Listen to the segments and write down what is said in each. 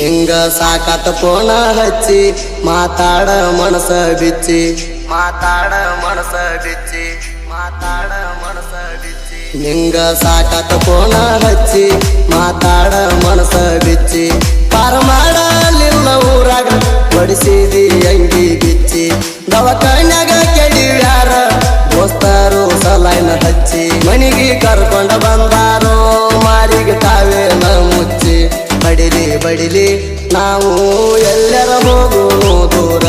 ನಿಂಗ ಸಾಕಾತ ಫೋನ ಹಚ್ಚಿ ಮಾತಾಡ ಮನಸ ಬಿಚ್ಚಿ ಮಾತಾಡ ಮನಸ ಬಿಚ್ಚಿ ಮಾತಾಡ ಮನಸ ಬಿಚ್ಚಿ ನಿಂಗ ಸಾಕಾತ ಫೋನ ಹಚ್ಚಿ ಮಾತಾಡ ಮನಸ ಬಿಚ್ಚಿ ಪಾರ ಮಾಡಲಿಲ್ಲ ಊರಾಗ ಬಡಿಸಿದಿ ಅಂಗಿ ಬಿಚ್ಚಿ ದವಾಖಾನ್ಯಾಗ ಕೆಡಿವ್ಯಾರ ದೋಸ್ತರು ಸಲೈನ ಹಚ್ಚಿ ಮನಿಗೆ ಕರ್ಕೊಂಡ ಬಂದಾರೋ ಮಾರಿಗೆ ತಾವೇನ ಮುಚ್ಚಿ ಬಡಿಲಿ ಬಡಿಲಿ ನಾವು ಎಲ್ಲರ ಹೋಗುನು ದೂರ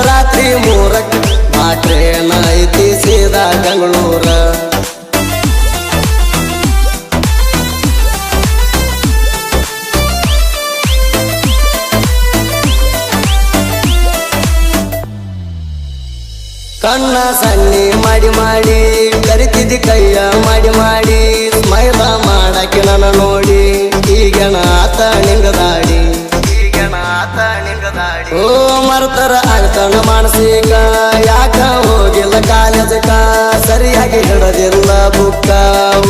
ರಾತ್ರಿ 3ಕ್ಕೆ ಟ್ರೇನ್ ಐತಿ ಸೀದಾ ಬೆಂಗಳೂರ ಕಣ್ಣ ಸನ್ನಿ ಮಾಡಿ ಮಾಡಿ ಕರಿತಿದ್ದಿ ಕೈಯ ಮಾಡಿ ಮಾಡಿ ಸ್ಮೈಲ ಮಾಡಕ್ಕೆ ನನ್ನ ನೋಡಿ ಈಗಣ ಆತ ನಿಂಗದಾಡಿ ಈಗಣ ಆತ ನಿಂಗದಾಡಿ ಓ ಮರ್ತರ ಆಗ್ತಾನ ಮಾನಸಿಕ ಯಾಕ ಹೋಗಿಲ್ಲ ಕಾಲೇಜಕ ಸರಿಯಾಗಿ ಹಿಡದಿಲ್ಲ ಬುಕ್ಕ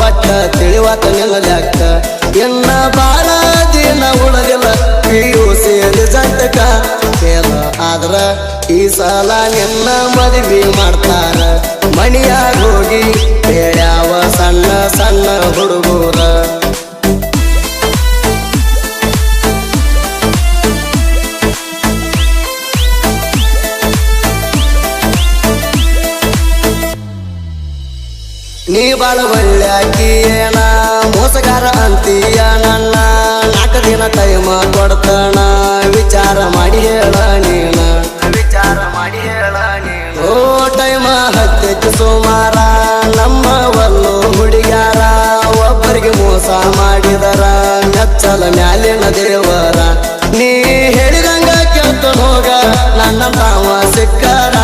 ಒಟ್ಟ ತಿಳಿವಾತ ನಿಲ್ಲ ಲೆಕ್ಕ ಇನ್ನ ಬಾಳ ದಿನ ಉಳದಿಲ್ಲ PUC ರಿಸಲ್ಟಕ ಫೇಲ್ ಆದ್ರ ಈ ಸಲ ನಿನ್ನ ಮದುವೆ ಮಾಡ್ತಾರ ಮಣಿಯಾಗ ಹೋಗಿ ಹೇಳ್ಯಾವ ಸಣ್ಣ ಸಣ್ಣ ಹುಡುಗೂರ ನೀ ಬಾಳ ಒಳ್ಳ್ಯಾಕಿ ಏನ ಮೋಸಗಾರ ಅಂತೀಯ ನನ್ನ 4 ದಿನ ಟೈಮ ಕೊಡ್ತಾನ ವಿಚಾರ ಮಾಡಿ ಹೇಳ ನೀನ ವಿಚಾರ ಮಾಡಿ ಹೇಳ ನೀನು ಓ ಟೈಮ ಹತ್ತೈತಿ ಸೋಮಾರ ನಮ್ಮ ಒಲ್ಲು ಹುಡುಗ್ಯಾರ ಒಬ್ಬರಿಗೆ ಮೋಸ ಮಾಡಿದರ ಮೆಚ್ಚಲ ಮ್ಯಾಲಿನ ದೇವರ ನೀ ಹೇಳಿದಂಗ ಕೇಳ್ತ ಹೋಗ ನನ್ನ ತಾವ ಸಿಕ್ಕಾರ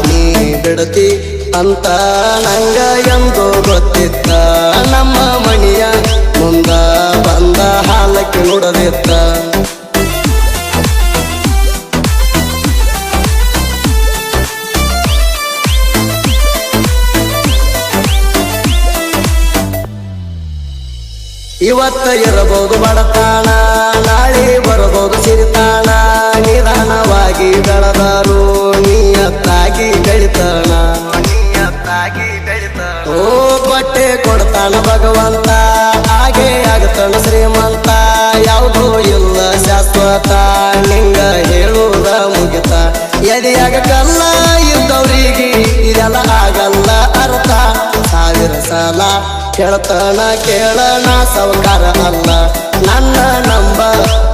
ನೀ ಬಿಡತಿ ಅಂತ ನಂಗ ಎಂದು ಗೊತ್ತಿತ್ತ ನಮ್ಮ ಮಣಿಯ ಮುಂದ ಬಂದ ಹಾಲಕ್ಕೆ ನುಡದಿತ್ತ ಇವತ್ತ ಇರಬಹುದು ಬಡತಾಣ ನಾಳೆ ಬರಬಹುದು ಸಿರಿತಾಣ ನಿಧಾನವಾಗಿ ಬೆಳೆದರು ನಿಯತ್ತಾಗಿ ಬೆಳಿತಾಣ ಓ ಬಟ್ಟೆ ಕೊಡ್ತಾನ ಭಗವಂತ ಹಾಗೆ ಆಗತಾನ ಶ್ರೀಮಂತ ಯಾವುದೂ ಇಲ್ಲ ಶಾಶ್ವತ ನಿಂಗ ಹೇಳುವುದ ಮುಗಿತ ಎದೆಯಾಗ ಕಲ್ಲ ಇದ್ದವ್ರಿಗೆ ಇದೆಲ್ಲ ಆಗಲ್ಲ ಅರ್ಥ 1000 ಸಲ ಕೇಳ್ತಾನ ಕೇಳಣ ಸೌಕಾರ ಅಲ್ಲ ನನ್ನ ನಂಬ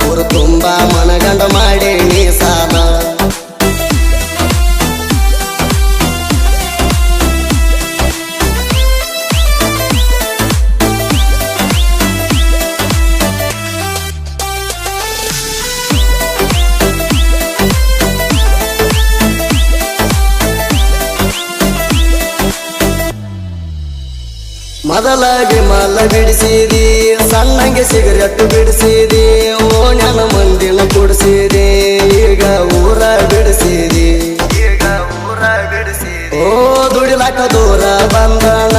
ಊರು ತುಂಬ ಮನಗಂಡ ಮಾಡಿ ನೀ ಸಾಲ ಮೊದಲಾಗಿ ಮಲ್ಲ ಬಿಡಿಸಿದಿ ಸಣ್ಣಂಗೆ ಸಿಗರೆಟ್ಟು ಬಿಡಿಸಿದಿ ಓಣ್ಯನ ಮಂದಿನ ಕುಡಿಸಿದಿ ಈಗ ಊರ ಬಿಡಿಸಿದಿ ಓ ದುಡಿಲಾಕ ದೂರ ಬಂದಣ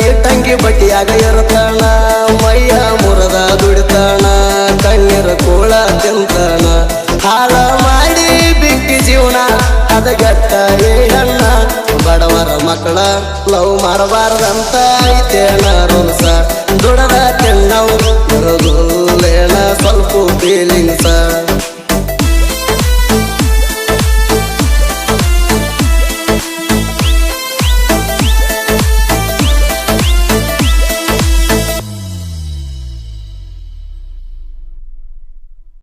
ಇಟ್ಟಂಗಿ ಬಟ್ಟಿಯಾಗ ಇರ್ತಾನ ಮೈಯ ಮುರದ ದುಡಿತಾನ ಕಣ್ಣೀರ ಕೂಳ ತಿಂತಾನ ಹಾಳ ಮಾಡಿ ಬಿಕ್ಕಿ ಜೀವನ ಅದಗಟ್ಟ ಏಳಣ್ಣ ಬಡವರ ಮಕ್ಕಳ ಲವ್ ಮಾಡಬಾರ್ದಂತ ಐತೇನ ರೂಲ್ಸ